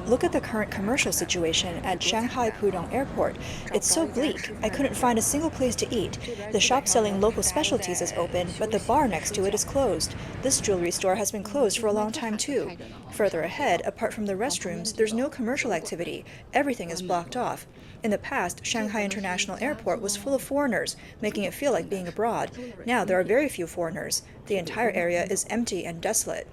Look at the current commercial situation at Shanghai Pudong Airport. It's so bleak. I couldn't find a single place to eat. The shop selling local specialties is open, but the bar next to it is closed. This jewelry store has been closed for a long time too. Further ahead, apart from the restrooms, there's no commercial activity. Everything is blocked off. In the past, Shanghai International Airport was full of foreigners, making it feel like being abroad. Now there are very few foreigners. The entire area is empty and desolate.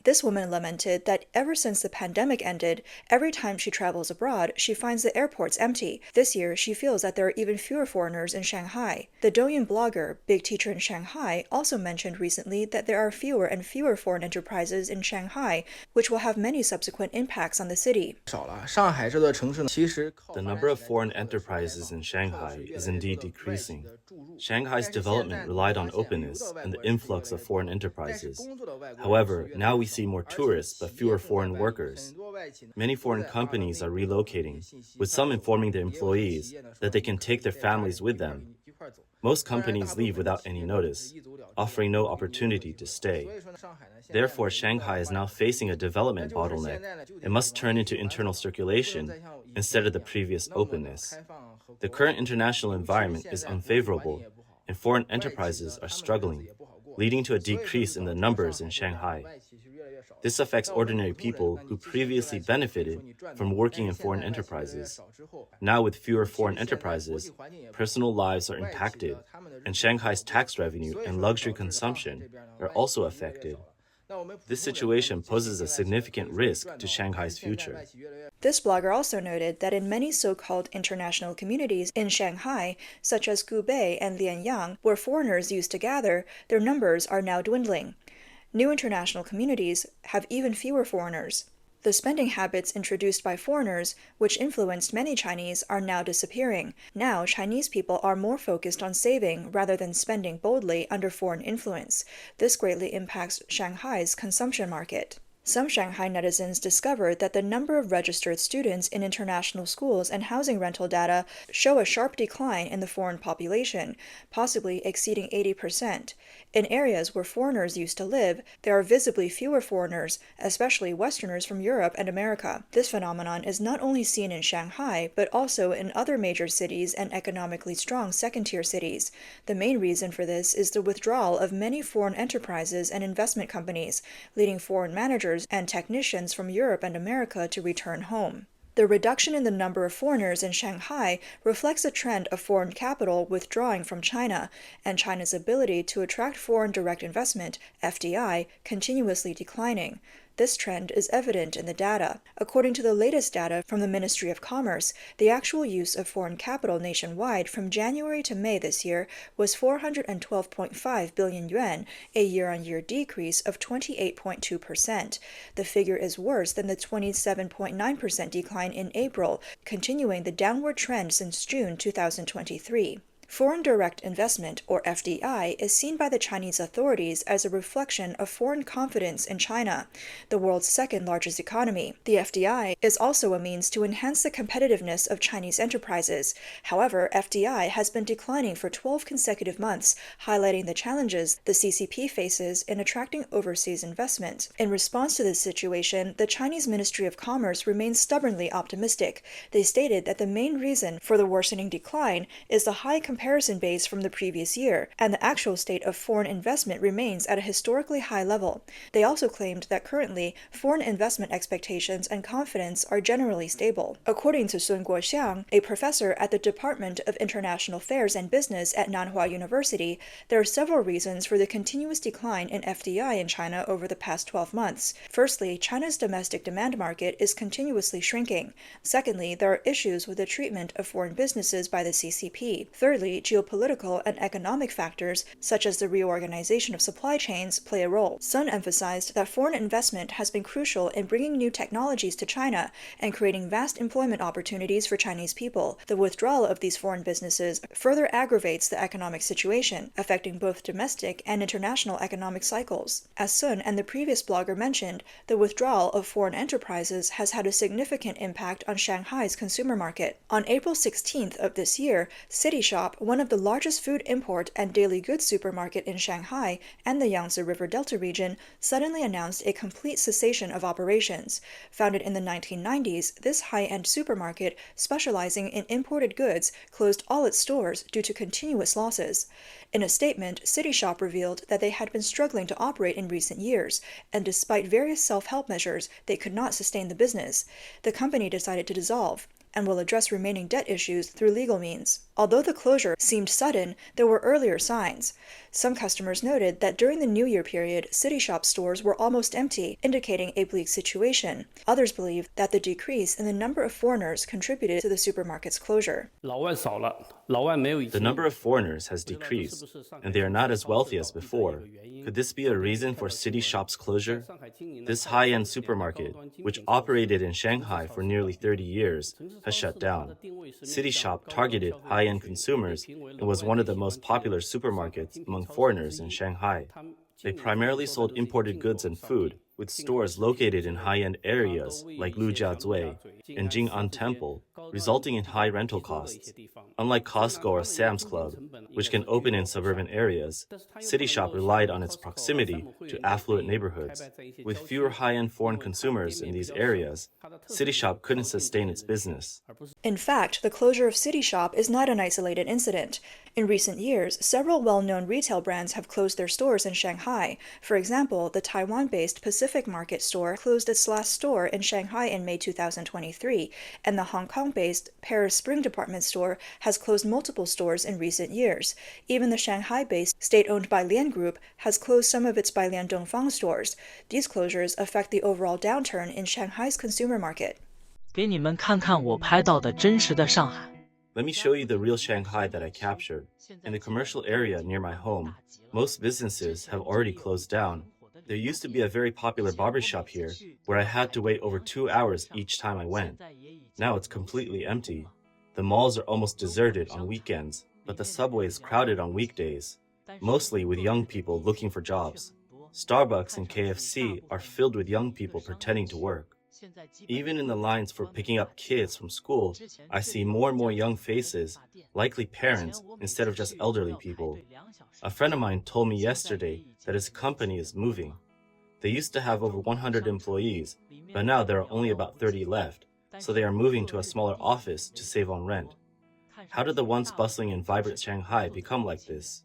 This woman lamented that ever since the pandemic ended, every time she travels abroad, she finds the airports empty. This year, she feels that there are even fewer foreigners in Shanghai. The Douyin blogger, Big Teacher in Shanghai, also mentioned recently that there are fewer and fewer foreign enterprises in Shanghai, which will have many subsequent impacts on the city. The number of foreign enterprises in Shanghai is indeed decreasing. Shanghai's development relied on openness and the influx of foreign enterprises. However, now we see more tourists but fewer foreign workers. Many foreign companies are relocating, with some informing their employees that they can take their families with them. Most companies leave without any notice, offering no opportunity to stay. Therefore, Shanghai is now facing a development bottleneck and must turn into internal circulation instead of the previous openness. The current international environment is unfavorable, and foreign enterprises are struggling, leading to a decrease in the numbers in Shanghai. This affects ordinary people who previously benefited from working in foreign enterprises. Now, with fewer foreign enterprises, personal lives are impacted, and Shanghai's tax revenue and luxury consumption are also affected. This situation poses a significant risk to Shanghai's future. This blogger also noted that in many so-called international communities in Shanghai, such as Gubei and Lianyang, where foreigners used to gather, their numbers are now dwindling. New international communities have even fewer foreigners. The spending habits introduced by foreigners, which influenced many Chinese, are now disappearing. Now, Chinese people are more focused on saving rather than spending boldly under foreign influence. This greatly impacts Shanghai's consumption market. Some Shanghai netizens discovered that the number of registered students in international schools and housing rental data show a sharp decline in the foreign population, possibly exceeding 80%. In areas where foreigners used to live, there are visibly fewer foreigners, especially Westerners from Europe and America. This phenomenon is not only seen in Shanghai, but also in other major cities and economically strong second-tier cities. The main reason for this is the withdrawal of many foreign enterprises and investment companies, leading foreign managers and technicians from Europe and America to return home. The reduction in the number of foreigners in Shanghai reflects a trend of foreign capital withdrawing from China, and China's ability to attract foreign direct investment, FDI, continuously declining. This trend is evident in the data. According to the latest data from the Ministry of Commerce, the actual use of foreign capital nationwide from January to May this year was 412.5 billion yuan, a year-on-year decrease of 28.2%. The figure is worse than the 27.9% decline in April, continuing the downward trend since June 2023. Foreign direct investment, or FDI, is seen by the Chinese authorities as a reflection of foreign confidence in China, the world's second-largest economy. The FDI is also a means to enhance the competitiveness of Chinese enterprises. However, FDI has been declining for 12 consecutive months, highlighting the challenges the CCP faces in attracting overseas investment. In response to this situation, the Chinese Ministry of Commerce remains stubbornly optimistic. They stated that the main reason for the worsening decline is the high comparison base from the previous year, and the actual state of foreign investment remains at a historically high level. They also claimed that currently, foreign investment expectations and confidence are generally stable. According to Sun Guoxiang, a professor at the Department of International Affairs and Business at Nanhua University, there are several reasons for the continuous decline in FDI in China over the past 12 months. Firstly, China's domestic demand market is continuously shrinking. Secondly, there are issues with the treatment of foreign businesses by the CCP. Thirdly, geopolitical and economic factors, such as the reorganization of supply chains, play a role. Sun emphasized that foreign investment has been crucial in bringing new technologies to China and creating vast employment opportunities for Chinese people. The withdrawal of these foreign businesses further aggravates the economic situation, affecting both domestic and international economic cycles. As Sun and the previous blogger mentioned, the withdrawal of foreign enterprises has had a significant impact on Shanghai's consumer market. On April 16th of this year, City Shop, Shop, one of the largest food import and daily goods supermarket in Shanghai and the Yangtze River Delta region, suddenly announced a complete cessation of operations. Founded in the 1990s, this high-end supermarket, specializing in imported goods, closed all its stores due to continuous losses. In a statement, City Shop revealed that they had been struggling to operate in recent years, and despite various self-help measures, they could not sustain the business. The company decided to dissolve and will address remaining debt issues through legal means. Although the closure seemed sudden, there were earlier signs. Some customers noted that during the New Year period, City Shop stores were almost empty, indicating a bleak situation. Others believe that the decrease in the number of foreigners contributed to the supermarket's closure. The number of foreigners has decreased, and they are not as wealthy as before. Could this be a reason for City Shop's closure? This high-end supermarket, which operated in Shanghai for nearly 30 years, has shut down. City Shop targeted high-end consumers and was one of the most popular supermarkets among foreigners in Shanghai. They primarily sold imported goods and food, with stores located in high-end areas like Lujiazui and Jing'an Temple, resulting in high rental costs. Unlike Costco or Sam's Club, which can open in suburban areas, City Shop relied on its proximity to affluent neighborhoods. With fewer high-end foreign consumers in these areas, City Shop couldn't sustain its business. In fact, the closure of City Shop is not an isolated incident. In recent years, several well-known retail brands have closed their stores in Shanghai. For example, the Taiwan-based Pacific Market store closed its last store in Shanghai in May 2023, and the Hong Kong-based Paris Spring department store has closed multiple stores in recent years. Even the Shanghai-based state-owned Bailian Group has closed some of its Bailian Dongfang stores. These closures affect the overall downturn in Shanghai's consumer market. 给你们看看我拍到的真实的上海。 Let me show you the real Shanghai that I captured. In the commercial area near my home, most businesses have already closed down. There used to be a very popular barbershop here, where I had to wait over 2 hours each time I went. Now it's completely empty. The malls are almost deserted on weekends, but the subway is crowded on weekdays, mostly with young people looking for jobs. Starbucks and KFC are filled with young people pretending to work. Even in the lines for picking up kids from school, I see more and more young faces, likely parents, instead of just elderly people. A friend of mine told me yesterday that his company is moving. They used to have over 100 employees, but now there are only about 30 left, so they are moving to a smaller office to save on rent. How did the once bustling and vibrant Shanghai become like this?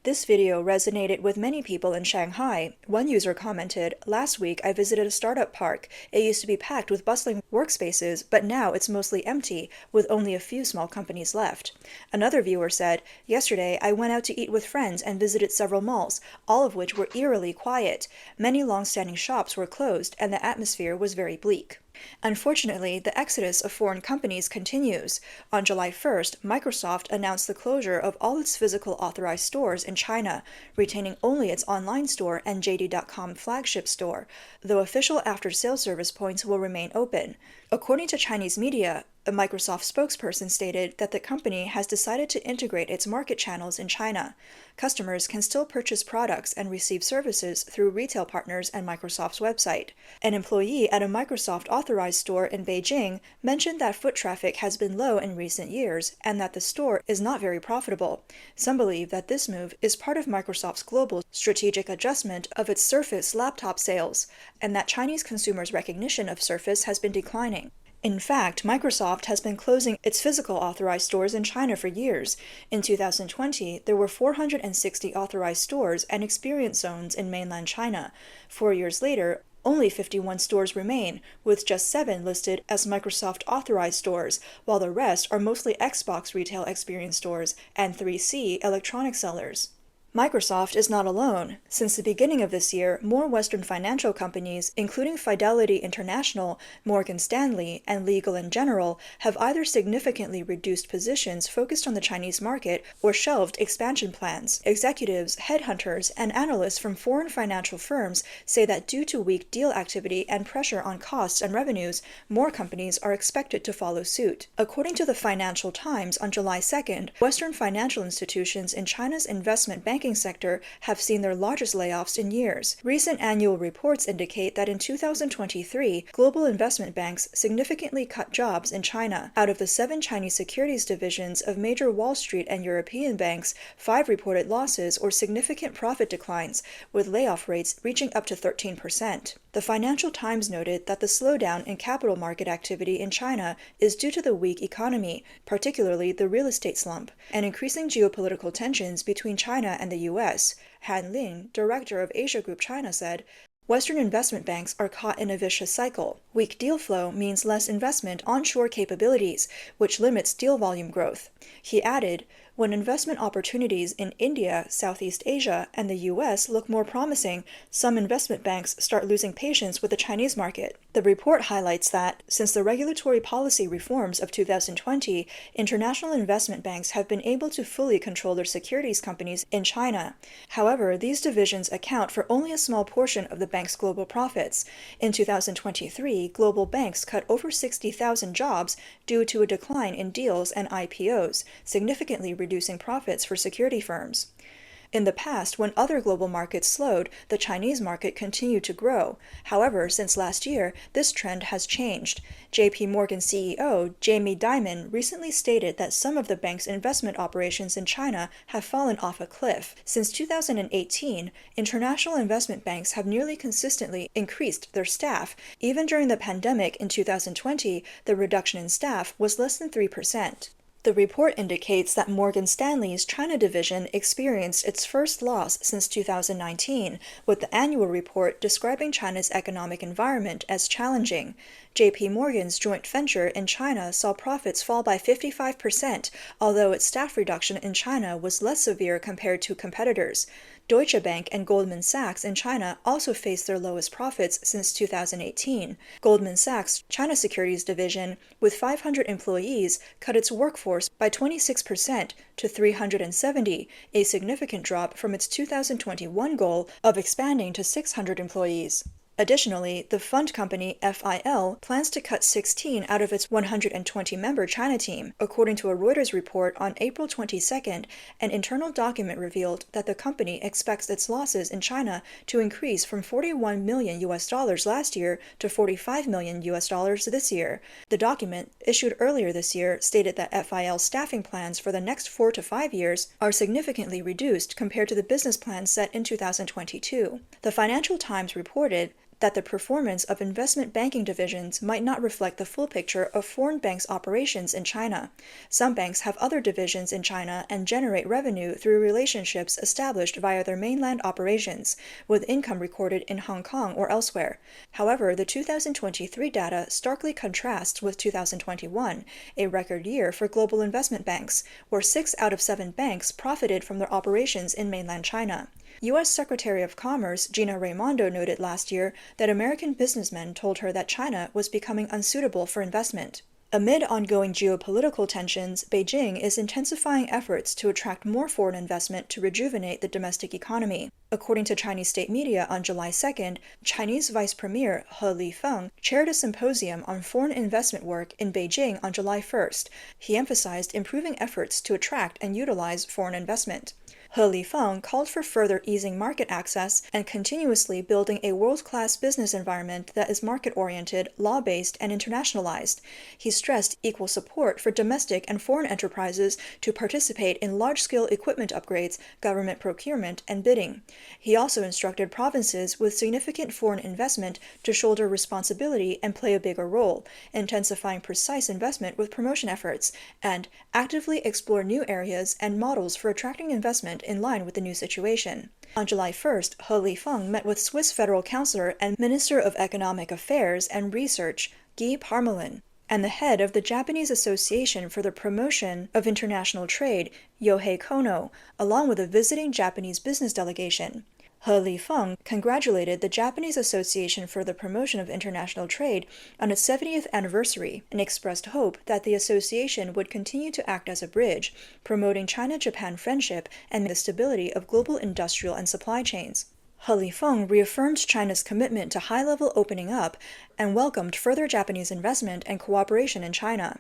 This video resonated with many people in Shanghai. One user commented, "Last week I visited a startup park. It used to be packed with bustling workspaces, but now it's mostly empty, with only a few small companies left." Another viewer said, "Yesterday I went out to eat with friends and visited several malls, all of which were eerily quiet. Many long-standing shops were closed and the atmosphere was very bleak." Unfortunately, the exodus of foreign companies continues. On July 1st, Microsoft announced the closure of all its physical authorized stores in China, retaining only its online store and JD.com flagship store, though official after-sales service points will remain open. According to Chinese media, a Microsoft spokesperson stated that the company has decided to integrate its market channels in China. Customers can still purchase products and receive services through retail partners and Microsoft's website. An employee at a Microsoft authorized store in Beijing mentioned that foot traffic has been low in recent years and that the store is not very profitable. Some believe that this move is part of Microsoft's global strategic adjustment of its Surface laptop sales, and that Chinese consumers' recognition of Surface has been declining. In fact, Microsoft has been closing its physical authorized stores in China for years. In 2020, there were 460 authorized stores and experience zones in mainland China. 4 years later, only 51 stores remain, with just 7 listed as Microsoft authorized stores, while the rest are mostly Xbox retail experience stores and 3C electronic sellers. Microsoft is not alone. Since the beginning of this year, more Western financial companies, including Fidelity International, Morgan Stanley, and Legal & General, have either significantly reduced positions focused on the Chinese market or shelved expansion plans. Executives, headhunters, and analysts from foreign financial firms say that due to weak deal activity and pressure on costs and revenues, more companies are expected to follow suit. According to the Financial Times on July 2nd, Western financial institutions in China's investment banking banking sector have seen their largest layoffs in years. Recent annual reports indicate that in 2023, global investment banks significantly cut jobs in China. Out of the 7 Chinese securities divisions of major Wall Street and European banks, 5 reported losses or significant profit declines, with layoff rates reaching up to 13%. The Financial Times noted that the slowdown in capital market activity in China is due to the weak economy, particularly the real estate slump, and increasing geopolitical tensions between China and the U.S. Han Ling, director of Asia Group China, said, Western investment banks are caught in a vicious cycle. Weak deal flow means less investment onshore capabilities, which limits deal volume growth. He added, when investment opportunities in India, Southeast Asia, and the U.S. look more promising, some investment banks start losing patience with the Chinese market. The report highlights that, since the regulatory policy reforms of 2020, international investment banks have been able to fully control their securities companies in China. However, these divisions account for only a small portion of the bank's global profits. In 2023, global banks cut over 60,000 jobs due to a decline in deals and IPOs, significantly reducing profits for security firms. In the past, when other global markets slowed, the Chinese market continued to grow. However, since last year, this trend has changed. JP Morgan CEO Jamie Dimon recently stated that some of the bank's investment operations in China have fallen off a cliff. Since 2018, international investment banks have nearly consistently increased their staff. Even during the pandemic in 2020, the reduction in staff was less than 3%. The report indicates that Morgan Stanley's China division experienced its first loss since 2019, with the annual report describing China's economic environment as challenging. JP Morgan's joint venture in China saw profits fall by 55%, although its staff reduction in China was less severe compared to competitors. Deutsche Bank and Goldman Sachs in China also faced their lowest profits since 2018. Goldman Sachs' China Securities Division, with 500 employees, cut its workforce by 26% to 370, a significant drop from its 2021 goal of expanding to 600 employees. Additionally, the fund company FIL plans to cut 16 out of its 120-member China team. According to a Reuters report on April 22nd, an internal document revealed that the company expects its losses in China to increase from $41 million last year to $45 million this year. The document, issued earlier this year, stated that FIL's staffing plans for the next 4 to 5 years are significantly reduced compared to the business plan set in 2022. The Financial Times reported that the performance of investment banking divisions might not reflect the full picture of foreign banks' operations in China. Some banks have other divisions in China and generate revenue through relationships established via their mainland operations, with income recorded in Hong Kong or elsewhere. However, the 2023 data starkly contrasts with 2021, a record year for global investment banks, where 6 out of 7 banks profited from their operations in mainland China. U.S. Secretary of Commerce Gina Raimondo noted last year that American businessmen told her that China was becoming unsuitable for investment. Amid ongoing geopolitical tensions, Beijing is intensifying efforts to attract more foreign investment to rejuvenate the domestic economy. According to Chinese state media on July 2nd, Chinese Vice Premier He Lifeng chaired a symposium on foreign investment work in Beijing on July 1st. He emphasized improving efforts to attract and utilize foreign investment. He Lifeng called for further easing market access and continuously building a world-class business environment that is market-oriented, law-based, and internationalized. He stressed equal support for domestic and foreign enterprises to participate in large-scale equipment upgrades, government procurement, and bidding. He also instructed provinces with significant foreign investment to shoulder responsibility and play a bigger role, intensifying precise investment with promotion efforts, and actively explore new areas and models for attracting investment in line with the new situation. On July 1st, He Lifeng met with Swiss Federal Councillor and Minister of Economic Affairs and Research, Guy Parmelin, and the head of the Japanese Association for the Promotion of International Trade, Yohei Kono, along with a visiting Japanese business delegation. He Lifeng congratulated the Japanese Association for the Promotion of International Trade on its 70th anniversary and expressed hope that the association would continue to act as a bridge, promoting China-Japan friendship and the stability of global industrial and supply chains. He Lifeng reaffirmed China's commitment to high-level opening up and welcomed further Japanese investment and cooperation in China.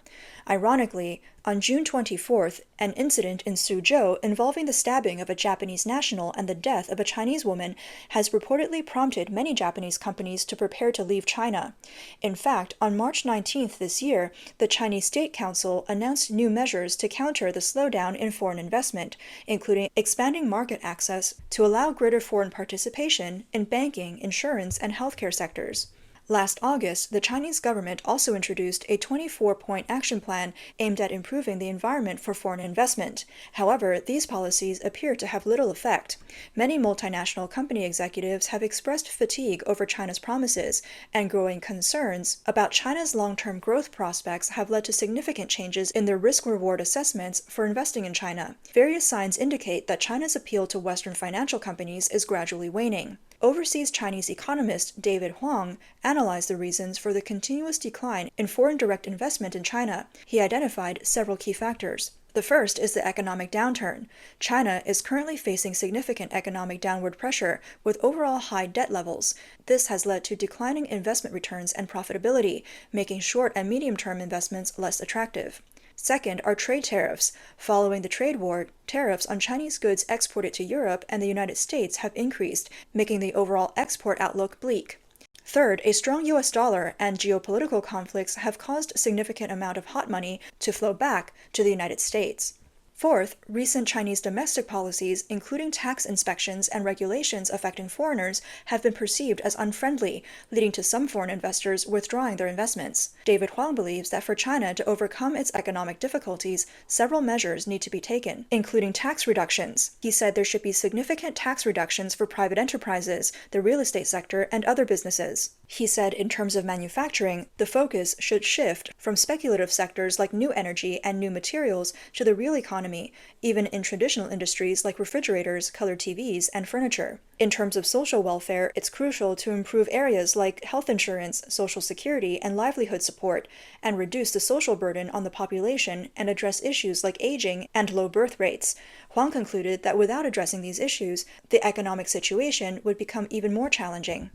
Ironically, On June 24th, an incident in Suzhou involving the stabbing of a Japanese national and the death of a Chinese woman has reportedly prompted many Japanese companies to prepare to leave China. In fact, on March 19th this year, the Chinese State Council announced new measures to counter the slowdown in foreign investment, including expanding market access to allow greater foreign participation in banking, insurance, and healthcare sectors. Last August, the Chinese government also introduced a 24-point action plan aimed at improving the environment for foreign investment. However, these policies appear to have little effect. Many multinational company executives have expressed fatigue over China's promises, and growing concerns about China's long-term growth prospects have led to significant changes in their risk-reward assessments for investing in China. Various signs indicate that China's appeal to Western financial companies is gradually waning. Overseas Chinese economist David Huang analyzed the reasons for the continuous decline in foreign direct investment in China. He identified several key factors. The first is the economic downturn. China is currently facing significant economic downward pressure with overall high debt levels. This has led to declining investment returns and profitability, making short and medium-term investments less attractive. Second are trade tariffs. Following the trade war, tariffs on Chinese goods exported to Europe and the United States have increased, making the overall export outlook bleak. Third, a strong US dollar and geopolitical conflicts have caused a significant amount of hot money to flow back to the United States. Fourth, recent Chinese domestic policies, including tax inspections and regulations affecting foreigners, have been perceived as unfriendly, leading to some foreign investors withdrawing their investments. David Huang believes that for China to overcome its economic difficulties, several measures need to be taken, including tax reductions. He said there should be significant tax reductions for private enterprises, the real estate sector, and other businesses. He said in terms of manufacturing, the focus should shift from speculative sectors like new energy and new materials to the real economy, even in traditional industries like refrigerators, color TVs, and furniture. In terms of social welfare, it's crucial to improve areas like health insurance, social security, and livelihood support, and reduce the social burden on the population and address issues like aging and low birth rates. Huang concluded that without addressing these issues, the economic situation would become even more challenging.